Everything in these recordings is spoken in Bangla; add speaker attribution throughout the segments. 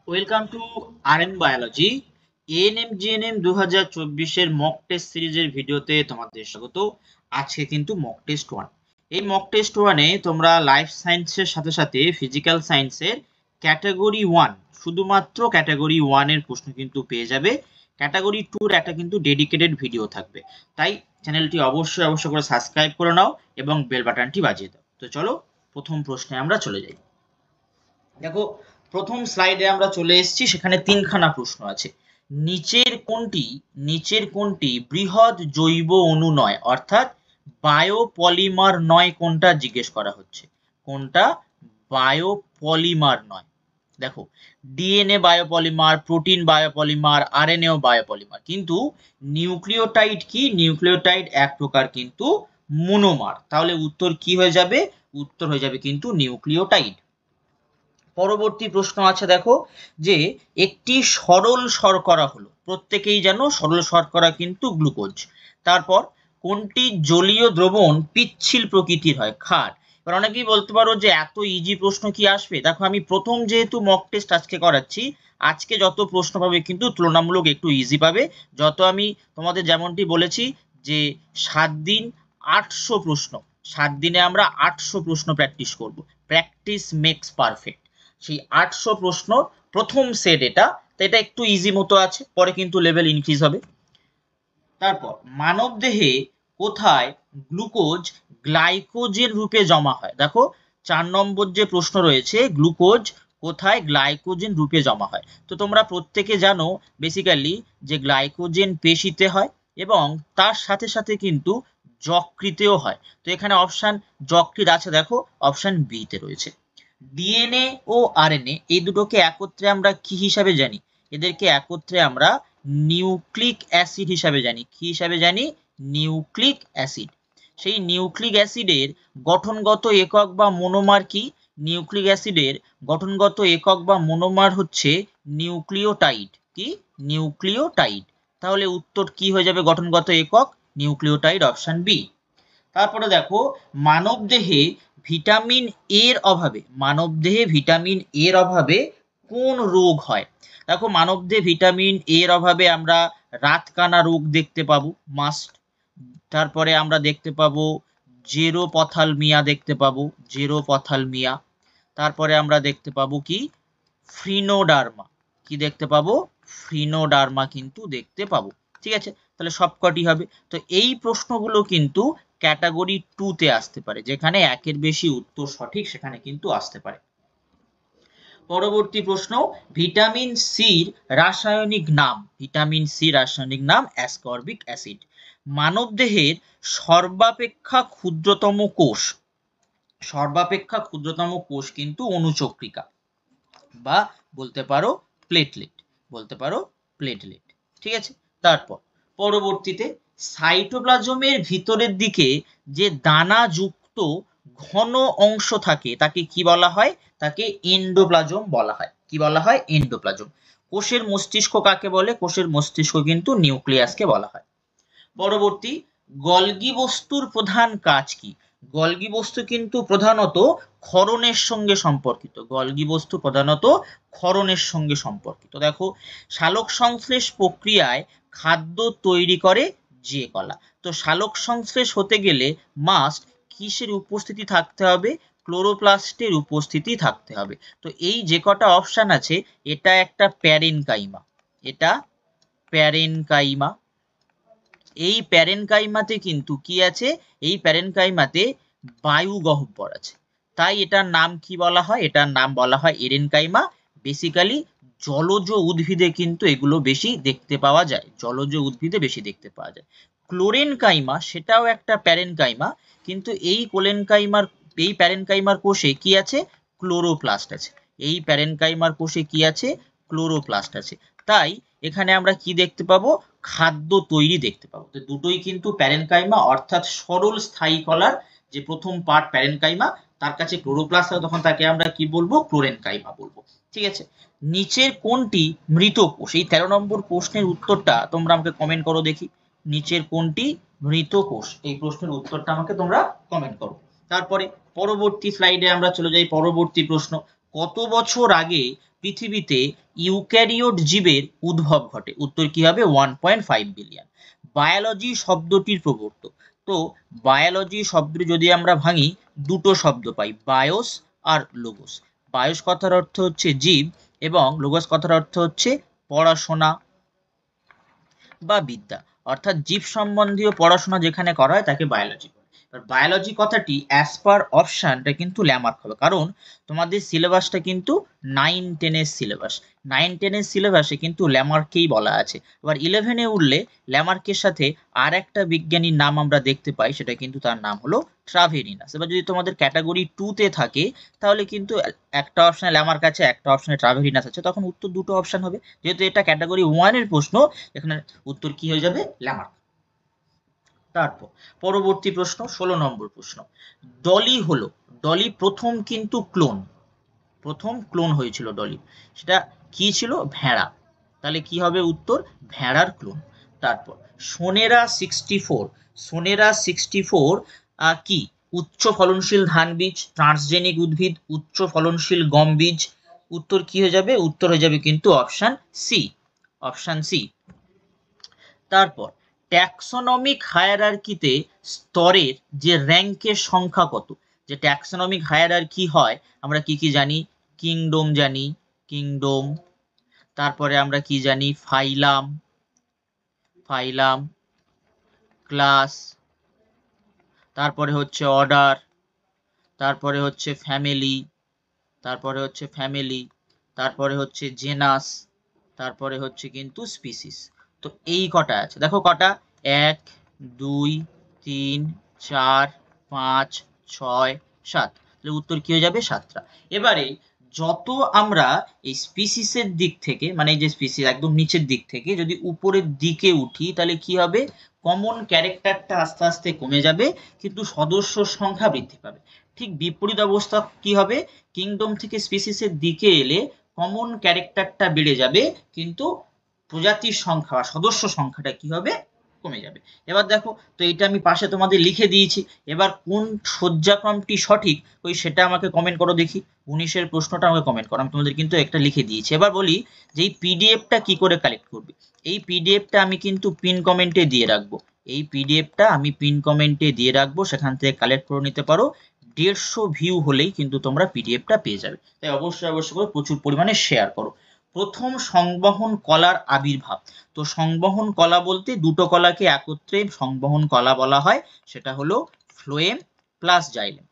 Speaker 1: Welcome to R biology. ANM GNM 2024 mock test সিরিজের ভিডিওতে তোমাদের স্বাগত। আজকে কিন্তু মক টেস্ট 1। এই মক টেস্ট 1-এ তোমরা লাইফ সায়েন্সের সাথে সাথে ফিজিক্যাল সায়েন্সের ক্যাটাগরি 1, শুধুমাত্র ক্যাটাগরি 1 এর প্রশ্ন কিন্তু পেয়ে যাবে। ক্যাটাগরি 2-র একটা কিন্তু ডেডিকেটেড ভিডিও থাকবে, তাই চ্যানেলটি অবশ্যই করে সাবস্ক্রাইব করে নাও এবং বেল বাটনটি বাজিয়ে দাও। তো চলো প্রথম প্রশ্নে আমরা চলে যাই। দেখো, প্রথম স্লাইডে আমরা চলে এসেছি, সেখানে তিনখানা প্রশ্ন আছে। নিচের কোনটি বৃহৎ জৈব অণু নয়, অর্থাৎ বায়োপলিমার নয়, কোনটা জিজ্ঞেস করা হচ্ছে। কোনটা বায়োপলিমার নয়? দেখো, ডিএনএ বায়োপলিমার, প্রোটিন বায়োপলিমার, আরএনএও বায়োপলিমার, কিন্তু নিউক্লিওটাইড কি? নিউক্লিওটাইড এক প্রকার কিন্তু মনোমার। তাহলে উত্তর কি হয়ে যাবে? উত্তর হয়ে যাবে কিন্তু নিউক্লিওটাইড। পরবর্তী প্রশ্ন আছে, দেখো, যে একটি সরল শর্করা হলো, প্রত্যেকেই জানো সরল শর্করা কিন্তু গ্লুকোজ। তারপর কোনটি জলীয় দ্রবণ পিচ্ছিল প্রকৃতির হয়? ক্ষার। এবার অনেকেই বলতে পারো যে এত ইজি প্রশ্ন কি আসবে? দেখো, আমি প্রথম যেহেতু মক টেস্ট আজকে করাচ্ছি, আজকে যত প্রশ্ন পাবে কিন্তু তুলনামূলক একটু ইজি পাবে। যত আমি তোমাদের যেমনটি বলেছি যে 7 দিন 800 প্রশ্ন, 7 দিনে আমরা 800 প্রশ্ন প্র্যাকটিস করব। Practice makes perfect. সেই 800 প্রশ্ন প্রথম সেট এটা, তো এটা একটু ইজি মতো আছে, পরে কিন্তু লেভেল ইনক্রিজ হবে। তারপর মানব দেহে কোথায় গ্লুকোজ গ্লাইকোজেন রূপে জমা হয়? দেখো, 4 নম্বর যে প্রশ্ন রয়েছে, গ্লুকোজ কোথায় গ্লাইকোজেন রূপে জমা হয়। তো তোমরা প্রত্যেকে জানো বেসিক্যালি যে গ্লাইকোজেন পেশিতে হয় এবং তার সাথে সাথে কিন্তু যকৃতেও হয়। তো এখানে অপশন যকৃৎ আছে, দেখো অপশন বি তে রয়েছে। ডিএনএ ও আরএনএ এই দুটোকে একত্রে আমরা কি হিসাবে জানি? এদেরকে একত্রে আমরা নিউক্লিক অ্যাসিড হিসাবে জানি। কি হিসাবে জানি? Nucleic acid. সেই নিউক্লিক অ্যাসিডের গঠনগত একক বা মনোমার কি? নিউক্লিক অ্যাসিডের গঠনগত একক বা মনোমার হচ্ছে নিউক্লিওটাইড। কি? নিউক্লিওটাইড। তাহলে উত্তর কি হয়ে যাবে? গঠনগত একক নিউক্লিওটাইড, অপশন বি। তারপরে দেখো, মানবদেহে ভিটামিন এর অভাবে, মানবদেহে ভিটামিন এর অভাবে কোন রোগ হয়? দেখো, মানবদেহে ভিটামিন এর অভাবে আমরা রাতকানা রোগ দেখতে পাবো, মাস্ট। তারপরে আমরা দেখতে পাবো জেরোপথ্যালমিয়া, দেখতে পাবো জেরোপথ্যালমিয়া। তারপরে আমরা দেখতে পাবো কি? ফ্রিনোডার্মা। কি দেখতে পাবো? ফ্রিনোডার্মা কিন্তু দেখতে পাবো। ঠিক আছে, তাহলে সবকটি হবে। তো এই প্রশ্নগুলো কিন্তু ক্যাটাগরি 2 তে আসতে পারে, যেখানে একের বেশি উত্তর সঠিক সেখানে কিন্তু আসতে পারে। পরবর্তী প্রশ্ন, ভিটামিন সির রাসায়নিক নাম। ভিটামিন সি রাসায়নিক নাম অ্যাসকর্বিক অ্যাসিড। মানবদেহের সর্বাপেক্ষা ক্ষুদ্রতম কোষ, সর্বাপেক্ষা ক্ষুদ্রতম কোষ কিন্তু অনুচক্রিকা বা বলতে পারো প্লেটলেট, বলতে পারো প্লেটলেট। ঠিক আছে, তারপর পরবর্তীতে সাইটোপ্লাজমের ভিতরের দিকে যে দানা যুক্ত ঘন অংশ থাকে তাকে কি বলা হয়? তাকে এন্ডোপ্লাজম বলা হয়। কি বলা হয়? এন্ডোপ্লাজম। কোষের মস্তিষ্ক কাকে বলে? কোষের মস্তিষ্ক কিন্তু নিউক্লিয়াসকে বলা হয়। পরবর্তী, গলগি বস্তুর প্রধান কাজ কি? গলগি বস্তু কিন্তু প্রধানত ক্ষরণের সঙ্গে সম্পর্কিত। গলগি বস্তু প্রধানত ক্ষরণের সঙ্গে সম্পর্কিত। দেখো, সালোক সংশ্লেষ প্রক্রিয়ায় খাদ্য তৈরি করে যে কলা। তো সালোক সংশ্লেষ হতে গেলে মাস্ট কিসের উপস্থিতি থাকতে হবে? ক্লোরোপ্লাস্টের উপস্থিতি থাকতে হবে। তো এই যে কটা অপশন আছে, এটা একটা প্যারেনকাইমা, এটা প্যারেনকাইমা। এই প্যারেনকাইমাতে কিন্তু কি আছে? এই প্যারেনকাইমাতে বায়ু গহ্বর আছে, তাই এটার নাম কি বলা হয়? এটার নাম বলা হয় এরেনকাইমা। বেসিক্যালি জলজ উদ্ভিদে কিন্তু এগুলো বেশি দেখতে পাওয়া যায়, জলজ উদ্ভিদে বেশি দেখতে পাওয়া যায়। ক্লোরেনকাইমা সেটাও একটা প্যারেনকাইমা, কিন্তু এই প্যারেনকাইমার কোষে কি আছে? ক্লোরোপ্লাস্ট আছে। এই প্যারেনকাইমার কোষে কি আছে? ক্লোরোপ্লাস্ট আছে। তাই এখানে আমরা কি দেখতে পাবো? খাদ্য তৈরি দেখতে পাবো। তো দুটোই কিন্তু প্যারেনকাইমা, অর্থাৎ সরল স্থায়ী কলার যে প্রথম পার্ট প্যারেনকাইমা, তার কাছে ক্লোরোপ্লাস্ট হয়, তখন তাকে আমরা কি বলবো? ক্লোরেনকাইমা বলবো। ঠিক আছে, নিচের কোনটি মৃত কোষ? এই 13 নম্বর প্রশ্নের উত্তরটা তোমরা আমাকে কমেন্ট করো দেখি। নিচের কোনটি মৃত কোষ? এই প্রশ্নের উত্তরটা আমাকে তোমরা কমেন্ট করো। তারপরে পরবর্তী স্লাইডে আমরা চলে যাই। পরবর্তী প্রশ্ন, কত বছর আগে পৃথিবীতে ইউক্যারিওট জীবের উদ্ভব ঘটে? উত্তর কি হবে? 1.5 বিলিয়ন। বায়োলজি শব্দটির প্রবর্তক। তো বায়োলজি শব্দটি যদি আমরা ভাঙি, দুটো শব্দ পাই, বায়োস আর লোগোস। বায়োস কথার অর্থ হচ্ছে জীব এবং লোগোস কথার অর্থ হচ্ছে পড়াশোনা বা বিদ্যা, অর্থাৎ জীব সম্বন্ধীয় পড়াশোনা যেখানে করা হয় তাকে বায়োলজি বলে। এবার বায়োলজি কথাটি অ্যাজ পার অপশনটা কিন্তু ল্যামার্ক হবে, কারণ তোমাদের সিলেবাসটা কিন্তু 9-10 সিলেবাস। 9-10 সিলেবাসে কিন্তু ল্যামার্ককেই বলা আছে। এবার 11-এ উঠলে ল্যামার্কের সাথে আর একটা বিজ্ঞানীর নাম আমরা দেখতে পাই, সেটা কিন্তু তার নাম হলো ট্রাভেরিনাস। এবার যদি তোমাদের ক্যাটাগরি 2-তে থাকে তাহলে কিন্তু একটা অপশনে ল্যামার্ক আছে, একটা অপশনে ট্রাভেরিনাস আছে, তখন উত্তর দুটো অপশন হবে। যেহেতু এটা ক্যাটাগরি 1-এর প্রশ্ন, এখানে উত্তর কি হয়ে যাবে? ল্যামার্ক। তারপর পরবর্তী প্রশ্ন, 16 নম্বর প্রশ্ন। ডলি হলো, ডলি প্রথম কিন্তু ক্লোন, প্রথম ক্লোন হয়েছিল ডলি, সেটা কি ছিল? ভেড়া। তাহলে কি হবে উত্তর? ভেড়ার ক্লোন। তারপর সোনেরা 64, সোনেরা 64 কি? উচ্চ ফলনশীল ধান বীজ, ট্রান্সজেনিক উদ্ভিদ, উচ্চ ফলনশীল গম বীজ। উত্তর কি হয়ে যাবে? উত্তর হয়ে যাবে কিন্তু অপশন সি, অপশন সি। তারপর ট্যাক্সোনমিক হায়ারার্কিতে স্তরের যে র্যাঙ্কের সংখ্যা কত? যে ট্যাক্সোনমিক হায়ারার্কি হয়, আমরা কি কি জানি? কিংডম জানি, কিংডম। তারপরে আমরা কি জানি? ফাইলাম, ফাইলাম, ক্লাস, তারপরে হচ্ছে অর্ডার, তারপরে হচ্ছে ফ্যামিলি, তারপরে হচ্ছে ফ্যামিলি, তারপরে হচ্ছে জেনাস, তারপরে হচ্ছে কিন্তু স্পিসিস। তো এই কটা আছে, দেখো কটা, 1 2 3 4 5 6 7। তাহলে উত্তর কি হয়ে যাবে? 7টা। এবারে যত আমরা এই স্পিসিসের দিক থেকে, মানে এই যে স্পিসিস একদম নিচের দিক থেকে যদি উপরের দিকে উঠি, তাহলে কি হবে? কমন ক্যারেক্টারটা আস্তে আস্তে কমে যাবে, কিন্তু সদস্য সংখ্যা বৃদ্ধি পাবে। ঠিক বিপরীত অবস্থা কি হবে? কিংডম থেকে স্পিসিসের দিকে এলে কমন ক্যারেক্টারটা বেড়ে যাবে, কিন্তু প্রজাতির সংখ্যা, সদস্য সংখ্যাটা কি হবে? কমে যাবে। এবার দেখো, তো এটা আমি পাশে তোমাদের লিখে দিয়েছি। এবার কোন সজ্জাক্রমটি সঠিক ওই সেটা আমাকে কমেন্ট করো দেখি। 19-এর প্রশ্নটা আমাকে কমেন্ট করো, আমি তোমাদের কিন্তু একটা লিখে দিয়েছি। এবার বলি যে এই পিডিএফটা কি করে কালেক্ট করবে। এই পিডিএফটা আমি কিন্তু পিন কমেন্টে দিয়ে রাখবো, এই পিডিএফটা আমি পিন কমেন্টে দিয়ে রাখবো, সেখান থেকে কালেক্ট করে নিতে পারো। 150 ভিউ হলেই কিন্তু তোমরা পিডিএফটা পেয়ে যাবে। তাই অবশ্যই অবশ্যই করে প্রচুর পরিমাণে শেয়ার করো। প্রথম সংবহন কলার আবির্ভাব। তো সংবহন কলা বলতে দুটো কলাকে একত্রে সংবহন কলা বলা হয়, সেটা হলো ফ্লোয়েম প্লাস জাইলেম।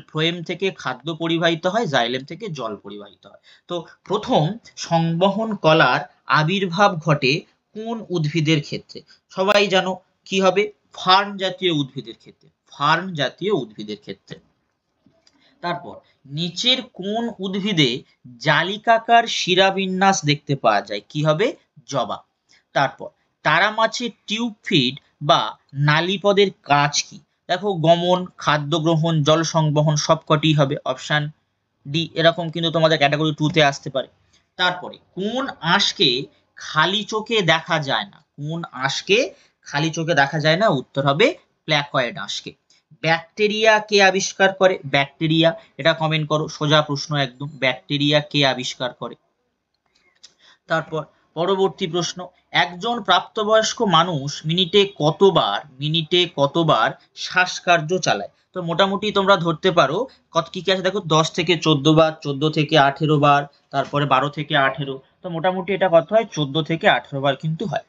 Speaker 1: ফ্লোয়েম থেকে খাদ্য পরিবাহিত হয়, জাইলেম থেকে জল পরিবাহিত হয়। তো প্রথম সংবহন কলার আবির্ভাব ঘটে কোন উদ্ভিদের ক্ষেত্রে? সবাই জানো কি হবে? ফার্ন জাতীয় উদ্ভিদের ক্ষেত্রে, ফার্ন জাতীয় উদ্ভিদের ক্ষেত্রে। তারপর নিচের কোন উদ্ভিদে জালিকাকার শিরাবিন্যাস দেখতে পাওয়া যায়? কি হবে? জবা। তারপর তারা মাছের টিউব ফিড বা নালীপদের কাজ কি? দেখো গমন, খাদ্য গ্রহণ, জল সংবহন সবকটি হবে, অপশন ডি। এরকম কিন্তু তোমাদের ক্যাটাগরি 2-তে আসতে পারে। তারপরে কোন আঁশকে খালি চোখে দেখা যায় না? কোন আঁশকে খালি চোখে দেখা যায় না? উত্তর হবে প্ল্যাকয়েড আঁশকে। ব্যাকটেরিয়া কে আবিষ্কার করে? ব্যাকটেরিয়া, এটা কমেন্ট করো, সোজা প্রশ্ন একদম, ব্যাকটেরিয়া কে আবিষ্কার করে? তারপর পরবর্তী প্রশ্ন, একজন প্রাপ্তবয়স্ক মানুষ মিনিটে কতবার শ্বাসকার্য চালায়? তো মোটামুটি তোমরা ধরতে পারো কত কি কি আছে, দেখো 10 থেকে 14 বার, 14 থেকে 18 বার, তারপরে 12 থেকে 18। তো মোটামুটি এটা কত হয়? 14 থেকে 18 বার কিন্তু হয়।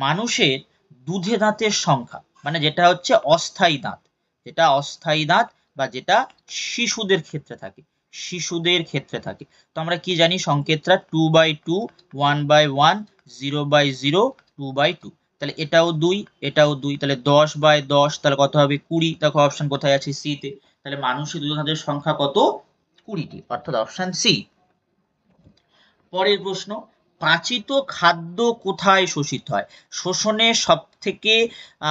Speaker 1: মানুষের দুধে দাঁতের সংখ্যা, মানে যেটা হচ্ছে অস্থায়ী দাঁত, যেটা অস্থায়ী দাঁত বা যেটা শিশুদের ক্ষেত্রে থাকে, শিশুদের ক্ষেত্রে থাকে। তো আমরা কি জানি? সংকেতটা 2/2, 1/1, 0/0, 2/2। তাহলে এটাও 2, এটাও 2, তাহলে 10/10, তাহলে কত হবে? 20। দেখো অপশন কোথায় আছে? সি তে। তাহলে মানুষের দুধে দাঁতের সংখ্যা কত? 20টি, অর্থাৎ অপশন সি। পরের প্রশ্ন, পাচিত খাদ্য কোথায় শোষিত হয়? শোষণের সব থেকে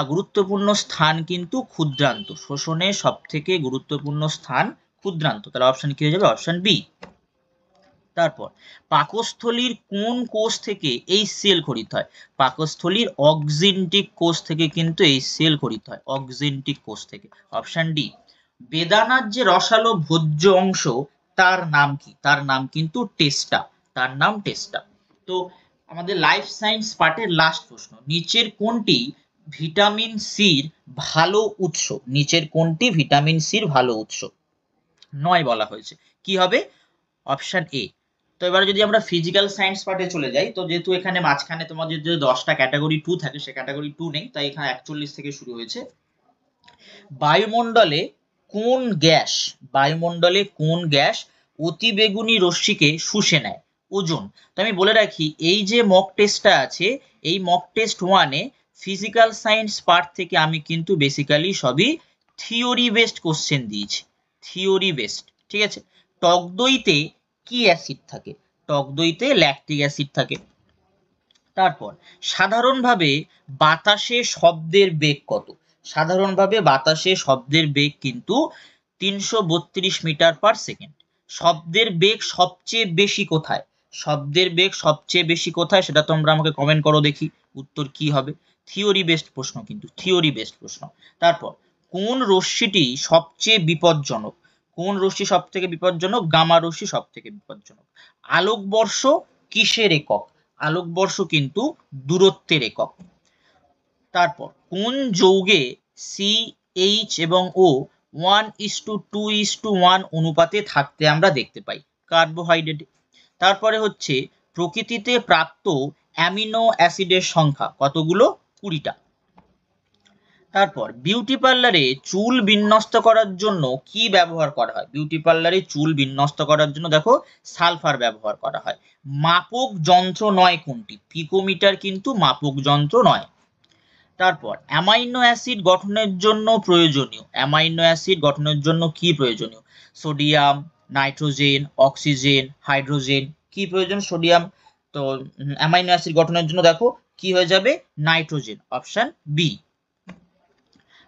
Speaker 1: গুরুত্বপূর্ণ স্থান কিন্তু ক্ষুদ্রান্ত, শোষণের সব থেকে গুরুত্বপূর্ণ স্থান ক্ষুদ্রান্ত। তাহলে অপশন কি হয়ে যাবে? Option B. তারপর পাকস্থলীর কোন কোষ থেকে এই সেল খরিত হয়? পাকস্থলীর অক্সিনটিক কোষ থেকে কিন্তু এই সেল খরিত হয়, অক্সিনটিক কোষ থেকে, অপশন ডি। বেদানার যে রসালো ভোজ্য অংশ তার নাম কি? তার নাম কিন্তু টেস্টা, তার নাম টেস্টা। তো আমাদের লাইফ সায়েন্স পার্টের লাস্ট প্রশ্ন, নিচের কোনটি ভিটামিন সির ভালো উৎস? নিচের কোনটি ভিটামিন সির ভালো উৎস? 9 বলা হয়েছে, কি হবে? Option A. তো এবার যদি আমরা ফিজিক্যাল সায়েন্স পার্টে চলে যাই, তো যেহেতু এখানে মাঝখানে তোমাদের যে 10টা ক্যাটাগরি 2 থাকে, সে ক্যাটাগরি 2 নেই, তাই এখানে 41 থেকে শুরু হয়েছে। বায়ুমণ্ডলে কোন গ্যাস, বায়ুমণ্ডলে কোন গ্যাস অতিবেগুনি রশ্মিকে শুষে নেয়? ওজোন। তো আমি বলে রাখি, এই যে মক টেস্টটা আছে, এই মক টেস্ট 1-এ ফিজিক্যাল সায়েন্স পার্ট থেকে আমি কিন্তু বেসিক্যালি সবই থিওরি বেসড কোশ্চেন দিয়েছি, থিওরি বেসড, ঠিক আছে। টক দইতে কি অ্যাসিড থাকে? টক দইতে ল্যাকটিক অ্যাসিড থাকে। তারপর সাধারণভাবে বাতাসে শব্দের বেগ কত? সাধারণভাবে বাতাসে শব্দের বেগ কিন্তু 332 মিটার পার সেকেন্ড। শব্দের বেগ সবচেয়ে বেশি কোথায়? শব্দের বেগ সবচেয়ে বেশি কোথায় সেটা তোমরা আমাকে কমেন্ট করো দেখি, উত্তর কি হবে। থিওরি বেসড প্রশ্ন, কিন্তু থিওরি বেসড প্রশ্ন। তারপর কোন রশ্মিটি সবচেয়ে বিপজ্জনক? কোন রশ্মি সব থেকে বিপজ্জনক? গামা রশ্মি সব থেকে বিপজ্জনক। আলোকবর্ষ কিসের একক? আলোকবর্ষ কিন্তু দূরত্বের একক। তারপর কোন যৌগে CH এবং O 1:2:1 অনুপাতে থাকতে আমরা দেখতে পাই? কার্বোহাইড্রেট। তারপরে হচ্ছে প্রকৃতিতে প্রাপ্ত অ্যামিনো অ্যাসিডের সংখ্যা কতগুলো? 20টা। তারপর বিউটি পার্লারে চুল বিন্যস্ত করার জন্য কি ব্যবহার করা হয়? বিউটি পার্লারে চুল বিন্যস্ত করার জন্য দেখো সালফার ব্যবহার করা হয়। মাপক যন্ত্র নয় কোনটি? পিকোমিটার কিন্তু মাপক যন্ত্র নয়। তারপর অ্যামাইনো অ্যাসিড গঠনের জন্য প্রয়োজনীয়, অ্যামাইনো অ্যাসিড গঠনের জন্য কি প্রয়োজনীয়? Sodium, nitrogen, oxygen, hydrogen. কি প্রয়োজন? সোডিয়াম। তো অ্যামাইনো অ্যাসিড গঠনের জন্য দেখো কি হয়ে যাবে? Nitrogen, option B.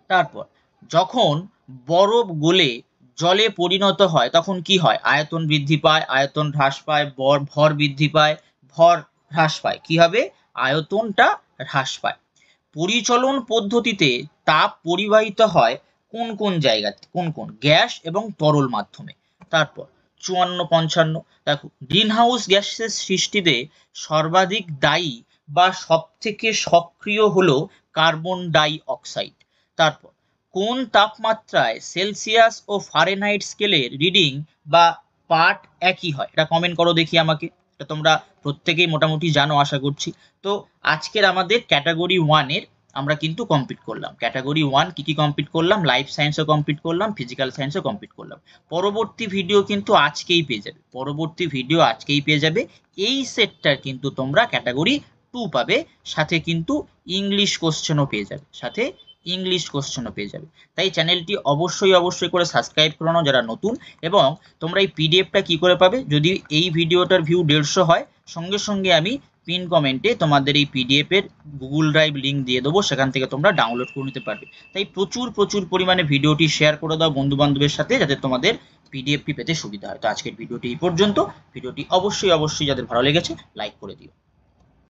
Speaker 1: তারপর যখন বরফ গলে জলে পরিণত হয় তখন কি হয়? আয়তন বৃদ্ধি পায়, আয়তন হ্রাস পায়, ভর বৃদ্ধি পায়, ভর হ্রাস পায়। কি হবে? আয়তনটা হ্রাস পায়। পরিচলন পদ্ধতিতে তাপ পরিবাহিত হয় কোন কোন জায়গাতে? কোন কোন? গ্যাস এবং তরল মাধ্যমে। তারপর 54-55 দেখো, গ্রিনহাউস গ্যাসের সৃষ্টিতে সর্বাধিক দায়ী বা সব থেকে সক্রিয় হলো কার্বন ডাই অক্সাইড। তারপর কোন তাপমাত্রায় সেলসিয়াস ও ফারেনহাইট স্কেলের রিডিং বা পাঠ একই হয়? এটা কমেন্ট করো দেখি আমাকে, এটা তোমরা প্রত্যেকেই মোটামুটি জানো আশা করছি। তো আজকের আমাদের ক্যাটাগরি 1-এর আমরা কিন্তু কমপ্লিট করলাম। ক্যাটাগরি 1 কি কি কমপ্লিট করলাম? লাইফ সায়েন্সও কমপ্লিট করলাম, ফিজিক্যাল সায়েন্সও কমপ্লিট করলাম। পরবর্তী ভিডিও কিন্তু আজকেই পেয়ে যাবে, পরবর্তী ভিডিও আজকেই পেয়ে যাবে। এই সেটটার কিন্তু তোমরা ক্যাটাগরি 2 পাবে, সাথে কিন্তু ইংলিশ কোশ্চেনও পেয়ে যাবে, সাথে ইংলিশ কোশ্চেনও পেয়ে যাবে। তাই চ্যানেলটি অবশ্যই করে সাবস্ক্রাইব করে নাও যারা নতুন। এবং তোমরা এই পিডিএফটা কি করে পাবে? যদি এই ভিডিওটার ভিউ 150 হয়, সঙ্গে সঙ্গে আমি পিন কমেন্টে তোমাদের এই পিডিএফ এর গুগল ড্রাইভ লিঙ্ক দিয়ে দেবো, সেখান থেকে তোমরা ডাউনলোড করে নিতে পারবে। তাই প্রচুর পরিমাণে ভিডিওটি শেয়ার করে দাও বন্ধু বান্ধবের সাথে, যাতে তোমাদের পিডিএফটি পেতে সুবিধা হয়। তো আজকের ভিডিওটি এই পর্যন্ত। ভিডিওটি অবশ্যই যাদের ভালো লেগেছে লাইক করে দিও।